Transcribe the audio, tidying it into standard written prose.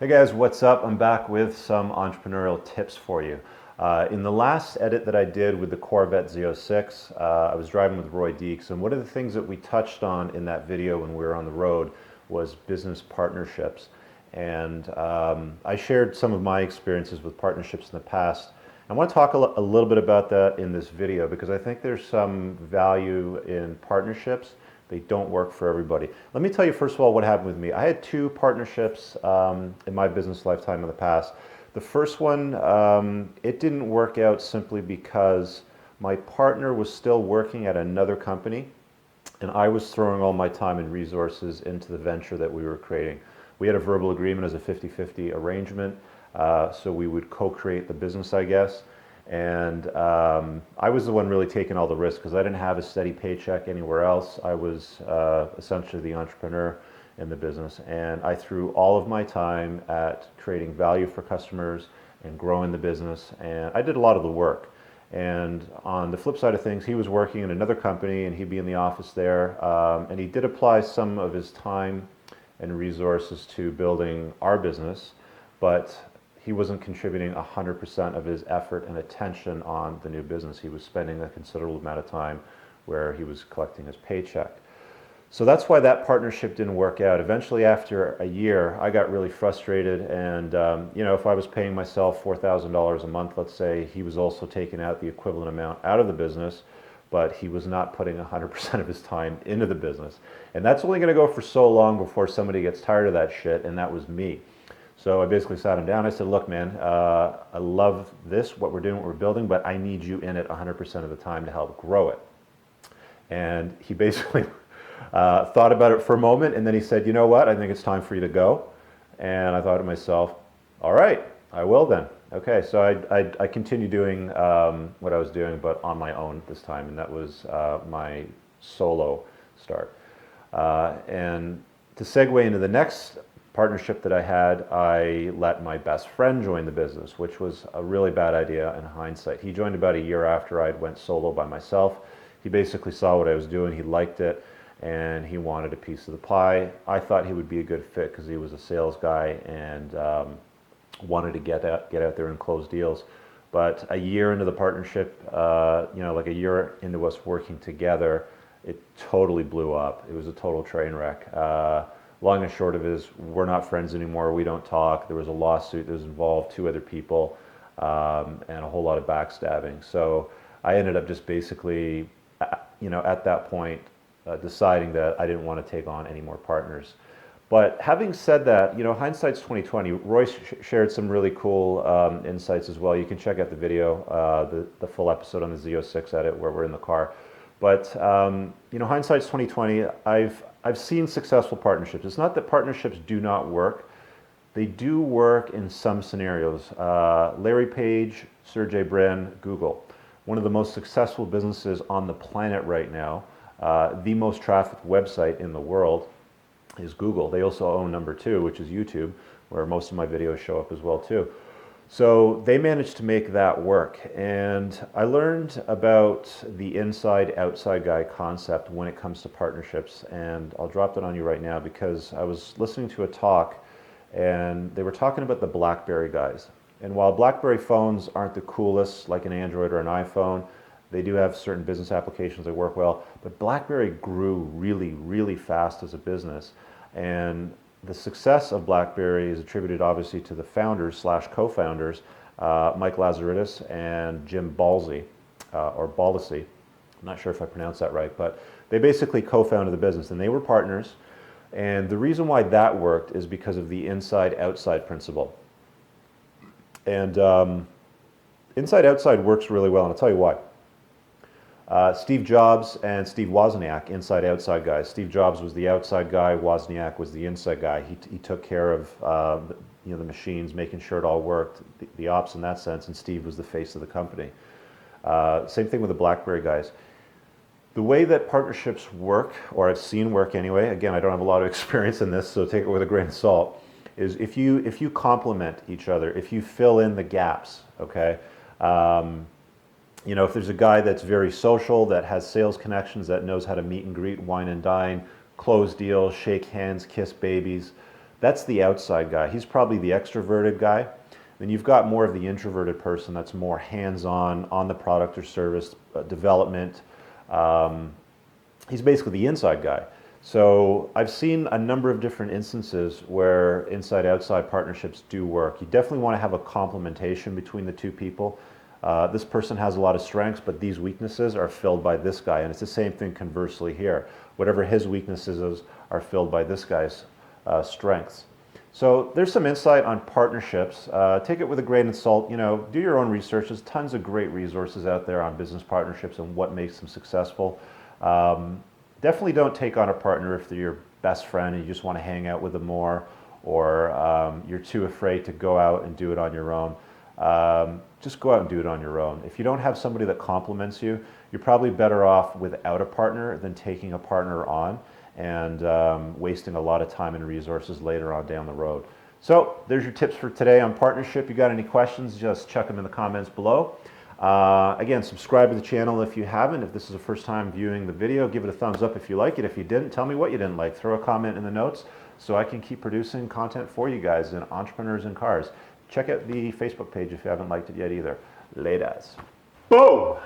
Hey guys, what's up? I'm back with some entrepreneurial tips for you. In the last edit that I did with the Corvette Z06, I was driving with Roy Deeks, and one of the things that we touched on in that video when we were on the road was business partnerships. And I shared some of my experiences with partnerships in the past. I want to talk a little bit about that in this video because I think there's some value in partnerships. They don't work for everybody. Let me tell you first of all what happened with me. I had two partnerships in my business lifetime in the past. The first one, it didn't work out simply because my partner was still working at another company and I was throwing all my time and resources into the venture that we were creating. We had a verbal agreement as a 50-50 arrangement, so we would co-create the business, I guess. And I was the one really taking all the risk because I didn't have a steady paycheck anywhere else. I was essentially the entrepreneur in the business, and I threw all of my time at creating value for customers and growing the business, and I did a lot of the work. And on the flip side of things, he was working in another company and he'd be in the office there, and he did apply some of his time and resources to building our business, but he wasn't contributing 100% of his effort and attention on the new business. He was spending a considerable amount of time where he was collecting his paycheck. So that's why that partnership didn't work out. Eventually, after a year, I got really frustrated, and if I was paying myself $4,000 a month, let's say, he was also taking out the equivalent amount out of the business, but he was not putting 100% of his time into the business. And that's only going to go for so long before somebody gets tired of that shit, and that was me. So I basically sat him down. I said, look, man, I love this, what we're doing, what we're building, but I need you in it 100% of the time to help grow it. And he basically thought about it for a moment, and then he said, you know what, I think it's time for you to go. And I thought to myself, all right, I will then. Okay, so I continued doing what I was doing, but on my own this time, and that was my solo start. And to segue into the next partnership that I had, I let my best friend join the business, which was a really bad idea in hindsight. He joined about a year after I went solo by myself. He basically saw what I was doing, he liked it, and he wanted a piece of the pie. I thought he would be a good fit because he was a sales guy and wanted to get out there and close deals. But a year into the partnership, like a year into us working together, it totally blew up. It was a total train wreck. Long and short of it is, we're not friends anymore. We don't talk. There was a lawsuit that was involved, two other people, and a whole lot of backstabbing. So I ended up just basically, at that point, deciding that I didn't want to take on any more partners. But having said that, hindsight's 2020. Roy shared some really cool insights as well. You can check out the video, the full episode on the Z06 edit where we're in the car. But hindsight's 2020. I've seen successful partnerships. It's not that partnerships do not work. They do work in some scenarios. Larry Page, Sergey Brin, Google. One of the most successful businesses on the planet right now, the most trafficked website in the world is Google. They also own number two, which is YouTube, where most of my videos show up as well too. So they managed to make that work, and I learned about the inside-outside guy concept when it comes to partnerships, and I'll drop that on you right now because I was listening to a talk and they were talking about the BlackBerry guys. And while BlackBerry phones aren't the coolest like an Android or an iPhone, they do have certain business applications that work well, but BlackBerry grew really, really fast as a business. And the success of BlackBerry is attributed obviously to the founders / co-founders, Mike Lazaridis and Jim Balsey, or Balsey. I'm not sure if I pronounced that right, but they basically co-founded the business and they were partners. And the reason why that worked is because of the inside-outside principle. And inside-outside works really well, and I'll tell you why. Steve Jobs and Steve Wozniak, inside-outside guys. Steve Jobs was the outside guy. Wozniak was the inside guy. He took care of the machines, making sure it all worked, the ops in that sense, and Steve was the face of the company. Same thing with the BlackBerry guys. The way that partnerships work, or I've seen work anyway, again, I don't have a lot of experience in this, so take it with a grain of salt, is if you complement each other, if you fill in the gaps, okay? If there's a guy that's very social, that has sales connections, that knows how to meet and greet, wine and dine, close deals, shake hands, kiss babies, That's the outside guy. He's probably the extroverted guy. Then you've got more of the introverted person that's more hands-on on the product or service development. He's basically the inside guy. So I've seen a number of different instances where inside-outside partnerships do work. You definitely want to have a complementation between the two people. This person has a lot of strengths, but these weaknesses are filled by this guy. And it's the same thing conversely here. Whatever his weaknesses are filled by this guy's strengths. So there's some insight on partnerships. Take it with a grain of salt. You know, do your own research. There's tons of great resources out there on business partnerships and what makes them successful. Definitely don't take on a partner if they're your best friend and you just want to hang out with them more, or you're too afraid to go out and do it on your own. Just go out and do it on your own. If you don't have somebody that complements you, you're probably better off without a partner than taking a partner on and wasting a lot of time and resources later on down the road. So there's your tips for today on partnership. You got any questions, just chuck them in the comments below. Again, subscribe to the channel if you haven't. If this is the first time viewing the video, give it a thumbs up if you like it. If you didn't, tell me what you didn't like. Throw a comment in the notes so I can keep producing content for you guys in Entrepreneurs in Cars. Check out the Facebook page if you haven't liked it yet either. Laters. Boom!